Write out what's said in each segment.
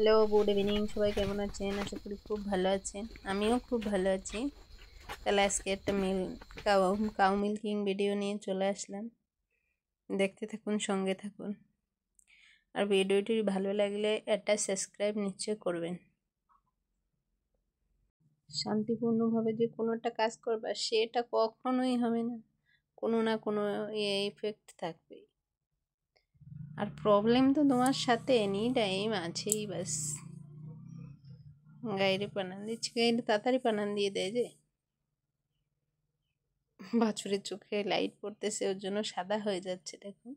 Hello, good evening. সবাই কেমন আছেন? আশা করি খুব ভালো আছেন। আমিও খুব ভালো আছি। তাহলে আজকে একটা কাউ কাউ মিল্কিং ভিডিও নিয়ে চলে আসলাম। দেখতে থাকুন, সঙ্গে থাকুন। আর ভিডিওটি ভালো লাগলে একটা সাবস্ক্রাইব নিশ্চয় করবেন। শান্তিপূর্ণভাবে যে কোনো একটা কাজ করবা সেটা কখনোই হবে না, কোনো না কোনো ইফেক্ট থাকবেই। আর প্রবলেম তো তোমার সাথে এনি টাইম আছেই। বাস গাইরে পানান দিচ্ছে, গাইরে তাড়াতাড়ি পানান দিয়ে দেয় যে বাছুরের চোখে লাইট পড়তেছে, ওর জন্য সাদা হয়ে যাচ্ছে। দেখুন,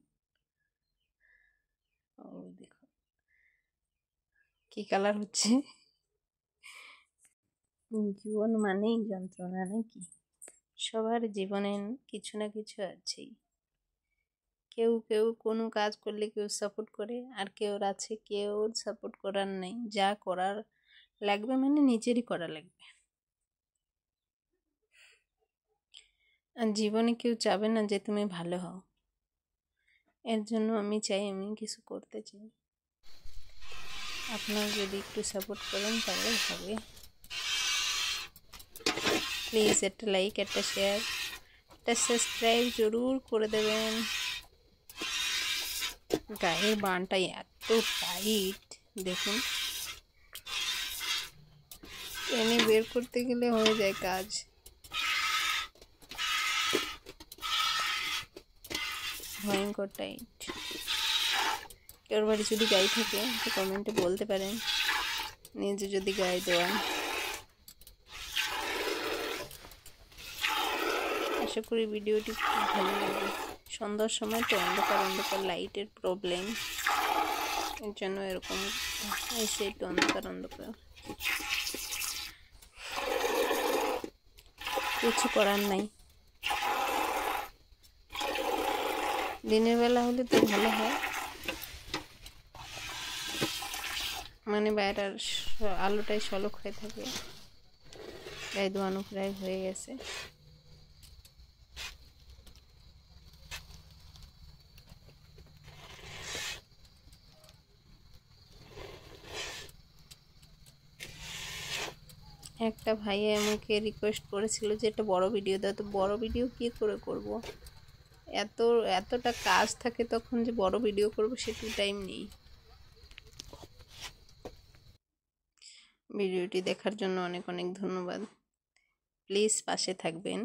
ও দেখো কি কালার হচ্ছে। জীবন মানেই যন্ত্রণা নাকি? সবার জীবনে কিছু না কিছু আছেই। কেউ কেউ কোনো কাজ করলে কেউ সাপোর্ট করে, আর কেউ আছে কেউ সাপোর্ট করার নেই। যা করার লাগবে মানে নিজেরই করা লাগবে। আর জীবনে কেউ চাবে না যে তুমি ভালো হও। এর জন্য আমি চাই, আমি কিছু করতে চাই। আপনারা যদি একটু সাপোর্ট করেন তাহলে হবে। প্লিজ একটা লাইক, একটা শেয়ার, একটা সাবস্ক্রাইব জরুর করে দেবেন। গায়ের বানটা এত টাইট দেখুন, টেনে বের করতে গেলে হয়ে যায় কাজ। ভয়ঙ্কর টাইট। কেউ বাড়ি যদি গায়ে থাকে তো কমেন্টে বলতে পারেন, নিজে যদি গায়ে দেওয়ান। আশা করি ভিডিওটি খুব ভালো লাগবে। সন্ধ্যার সময় তো অন্ধকার অন্ধকার, লাইটের প্রবলেম, এর জন্য এরকম এসে একটু অন্ধকার অন্ধকার। কিছু করার নাই। দিনের বেলা হলে তো ভালো হয়, মানে বাইরের আলোটাই ঝলক হয়ে থাকে। গায়ে ধোয়ানো প্রায় হয়ে গেছে। একটা ভাইয়া আমাকে রিকোয়েস্ট করেছিল যে একটা বড় ভিডিও দাও, তো বড় ভিডিও কী করে করব? এতটা কাজ থাকে, তখন যে বড় ভিডিও করব সেটু টাইম নেই। ভিডিওটি দেখার জন্য অনেক অনেক ধন্যবাদ। প্লিজ পাশে থাকবেন।